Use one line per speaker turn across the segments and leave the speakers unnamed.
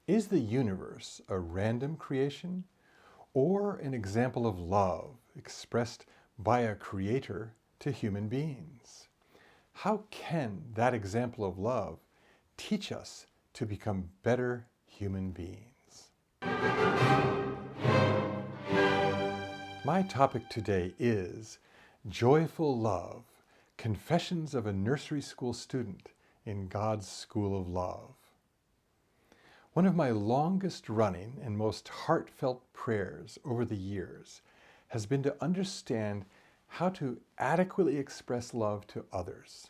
Is the universe a random creation or an example of love expressed by a creator to human beings? How can that example of love teach us to become better human beings? My topic today is Joyful Love, Confessions of a Nursery School Student in God's School of Love. One of my longest running and most heartfelt prayers over the years has been to understand how to adequately express love to others.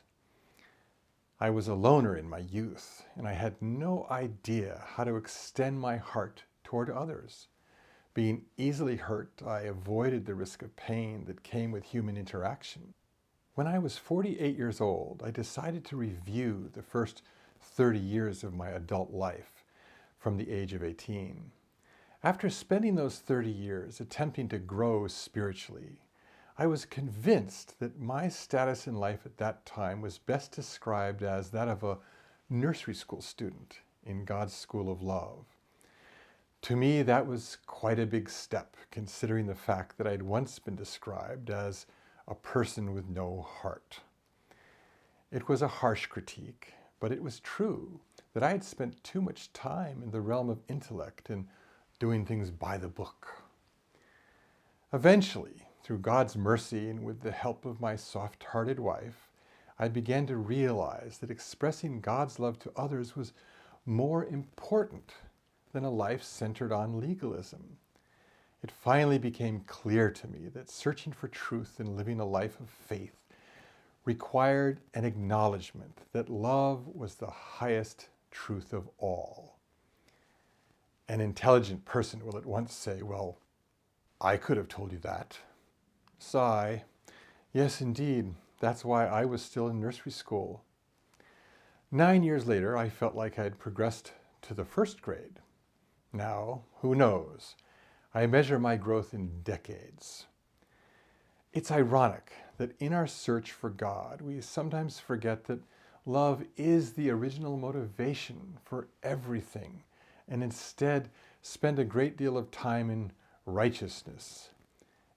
I was a loner in my youth, and I had no idea how to extend my heart toward others. Being easily hurt, I avoided the risk of pain that came with human interaction. When I was 48 years old, I decided to review the first 30 years of my adult life from the age of 18. After spending those 30 years attempting to grow spiritually, I was convinced that my status in life at that time was best described as that of a nursery school student in God's School of Love. To me, that was quite a big step, considering the fact that I'd once been described as a person with no heart. It was a harsh critique, but it was true that I had spent too much time in the realm of intellect and doing things by the book. Eventually, through God's mercy and with the help of my soft-hearted wife, I began to realize that expressing God's love to others was more important than a life centered on legalism. It finally became clear to me that searching for truth and living a life of faith required an acknowledgement that love was the highest truth of all. An intelligent person will at once say, well, I could have told you that. Sigh, yes indeed, that's why I was still in nursery school. 9 years later, I felt like I had progressed to the first grade. Now, who knows? I measure my growth in decades. It's ironic that in our search for God, we sometimes forget that love is the original motivation for everything, and instead spend a great deal of time in righteousness.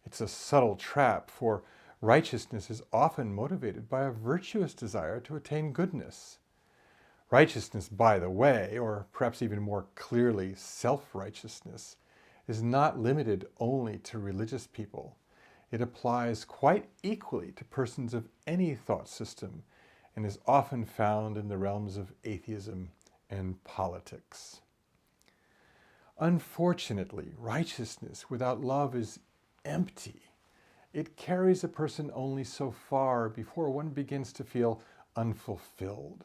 It's a subtle trap, for righteousness is often motivated by a virtuous desire to attain goodness. Righteousness, by the way, or perhaps even more clearly, self-righteousness, is not limited only to religious people. It applies quite equally to persons of any thought system and is often found in the realms of atheism and politics. Unfortunately, righteousness without love is empty. It carries a person only so far before one begins to feel unfulfilled.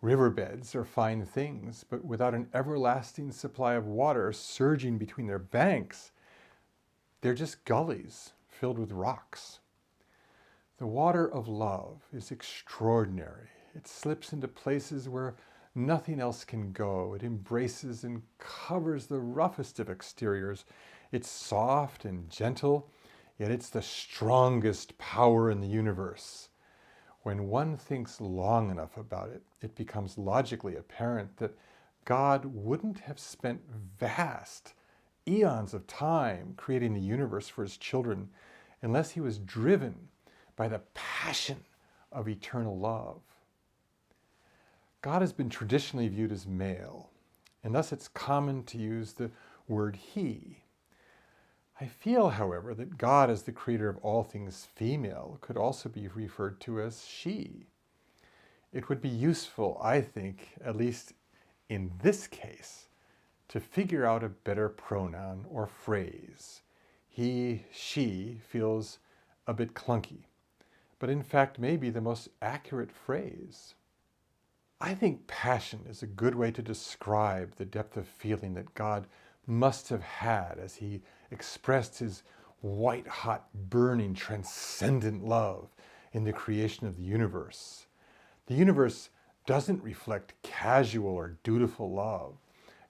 Riverbeds are fine things, but without an everlasting supply of water surging between their banks, they're just gullies filled with rocks. The water of love is extraordinary. It slips into places where nothing else can go. It embraces and covers the roughest of exteriors. It's soft and gentle, yet it's the strongest power in the universe. When one thinks long enough about it, it becomes logically apparent that God wouldn't have spent vast eons of time creating the universe for his children unless he was driven by the passion of eternal love. God has been traditionally viewed as male, and thus it's common to use the word he. I feel, however, that God, as the creator of all things female, could also be referred to as she. It would be useful, I think, at least in this case, to figure out a better pronoun or phrase. He, she feels a bit clunky, but in fact may be the most accurate phrase. I think passion is a good way to describe the depth of feeling that God must have had as he expressed his white-hot, burning, transcendent love in the creation of the universe. The universe doesn't reflect casual or dutiful love.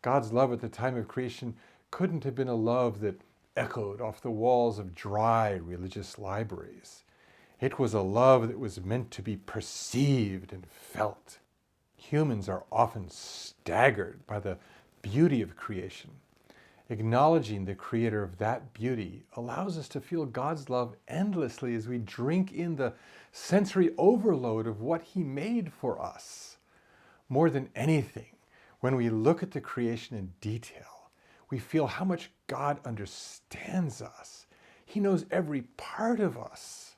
God's love at the time of creation couldn't have been a love that echoed off the walls of dry religious libraries. It was a love that was meant to be perceived and felt. Humans are often staggered by the beauty of creation. Acknowledging the creator of that beauty allows us to feel God's love endlessly as we drink in the sensory overload of what he made for us. More than anything, when we look at the creation in detail, we feel how much God understands us. He knows every part of us.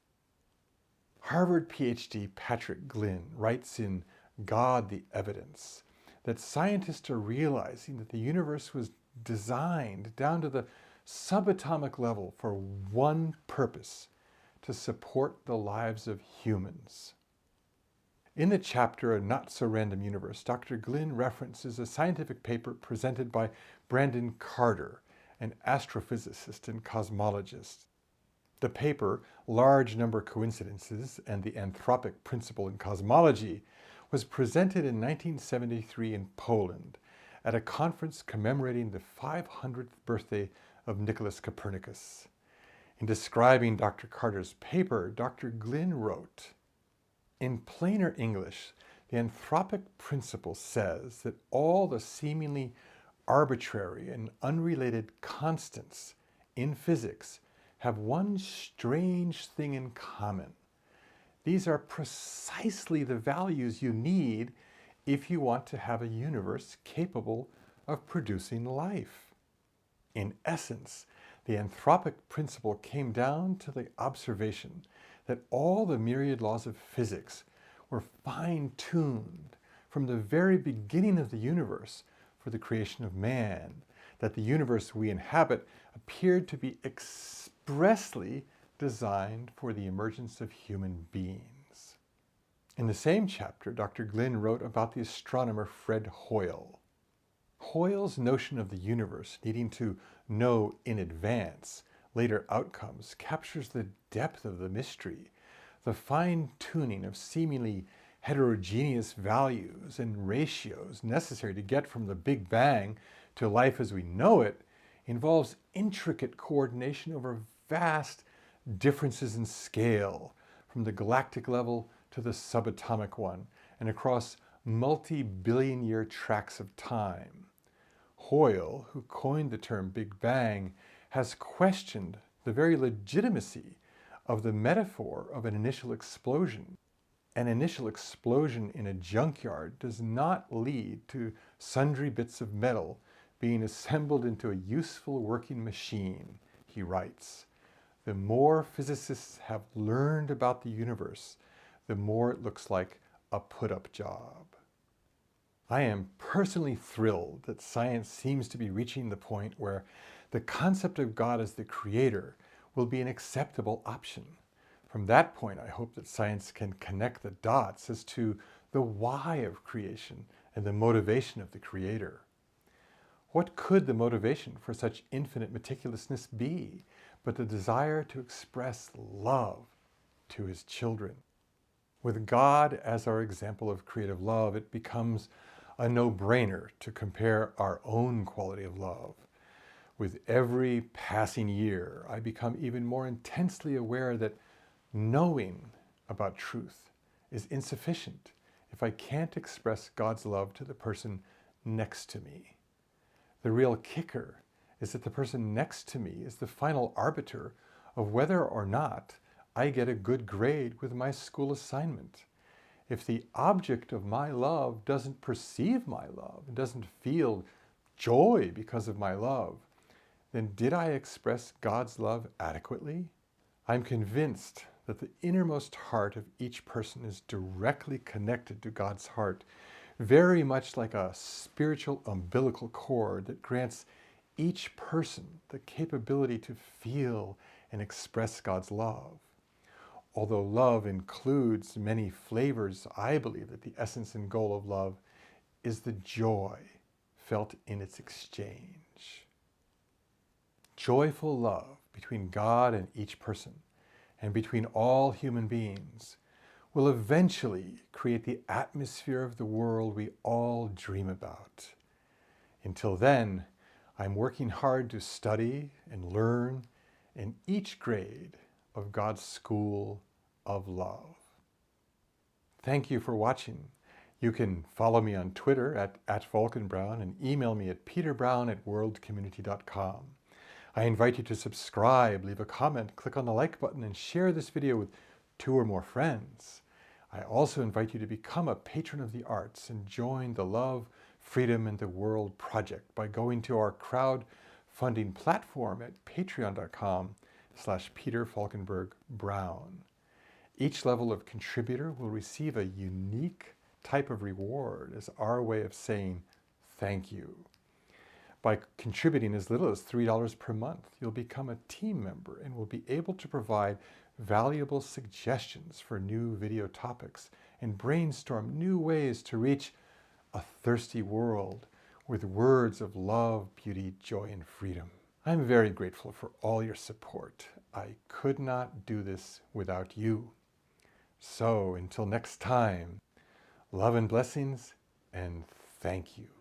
Harvard PhD Patrick Glynn writes in God the Evidence that scientists are realizing that the universe was designed down to the subatomic level for one purpose: to support the lives of humans. In the chapter A Not So Random Universe, Dr. Glynn references a scientific paper presented by Brandon Carter, an astrophysicist and cosmologist. The paper, Large Number Coincidences and the Anthropic Principle in Cosmology, was presented in 1973 in Poland at a conference commemorating the 500th birthday of Nicholas Copernicus. In describing Dr. Carter's paper, Dr. Glynn wrote, "In plainer English, the anthropic principle says that all the seemingly arbitrary and unrelated constants in physics have one strange thing in common. These are precisely the values you need if you want to have a universe capable of producing life." In essence, the anthropic principle came down to the observation that all the myriad laws of physics were fine-tuned from the very beginning of the universe for the creation of man, that the universe we inhabit appeared to be expressly designed for the emergence of human beings. In the same chapter, Dr. Glynn wrote about the astronomer Fred Hoyle. Hoyle's notion of the universe needing to know in advance later outcomes captures the depth of the mystery, the fine-tuning of seemingly heterogeneous values and ratios necessary to get from the Big Bang to life as we know it involves intricate coordination over vast differences in scale, from the galactic level to the subatomic one, and across multi-billion-year tracts of time. Hoyle, who coined the term Big Bang, has questioned the very legitimacy of the metaphor of an initial explosion. An initial explosion in a junkyard does not lead to sundry bits of metal being assembled into a useful working machine, he writes. The more physicists have learned about the universe, the more it looks like a put-up job. I am personally thrilled that science seems to be reaching the point where the concept of God as the creator will be an acceptable option. From that point, I hope that science can connect the dots as to the why of creation and the motivation of the creator. What could the motivation for such infinite meticulousness be but the desire to express love to his children? With God as our example of creative love, it becomes a no-brainer to compare our own quality of love. With every passing year, I become even more intensely aware that knowing about truth is insufficient if I can't express God's love to the person next to me. The real kicker is that the person next to me is the final arbiter of whether or not I get a good grade with my school assignment. If the object of my love doesn't perceive my love, and doesn't feel joy because of my love, then did I express God's love adequately? I'm convinced that the innermost heart of each person is directly connected to God's heart, very much like a spiritual umbilical cord that grants each person the capability to feel and express God's love. Although love includes many flavors, I believe that the essence and goal of love is the joy felt in its exchange. Joyful love between God and each person, and between all human beings, will eventually create the atmosphere of the world we all dream about. Until then, I'm working hard to study and learn in each grade of God's school of love. Thank you for watching. You can follow me on Twitter at Falkenbrown and email me at peterbrown@worldcommunity.com. I invite you to subscribe, leave a comment, click on the like button, and share this video with 2 or more friends. I also invite you to become a patron of the arts and join the Love, Freedom, and the World project by going to our crowdfunding platform at patreon.com/Peter Falkenberg Brown. Each level of contributor will receive a unique type of reward as our way of saying thank you. By contributing as little as $3 per month, you'll become a team member and will be able to provide valuable suggestions for new video topics and brainstorm new ways to reach a thirsty world with words of love, beauty, joy, and freedom. I'm very grateful for all your support. I could not do this without you. So until next time, love and blessings, and thank you.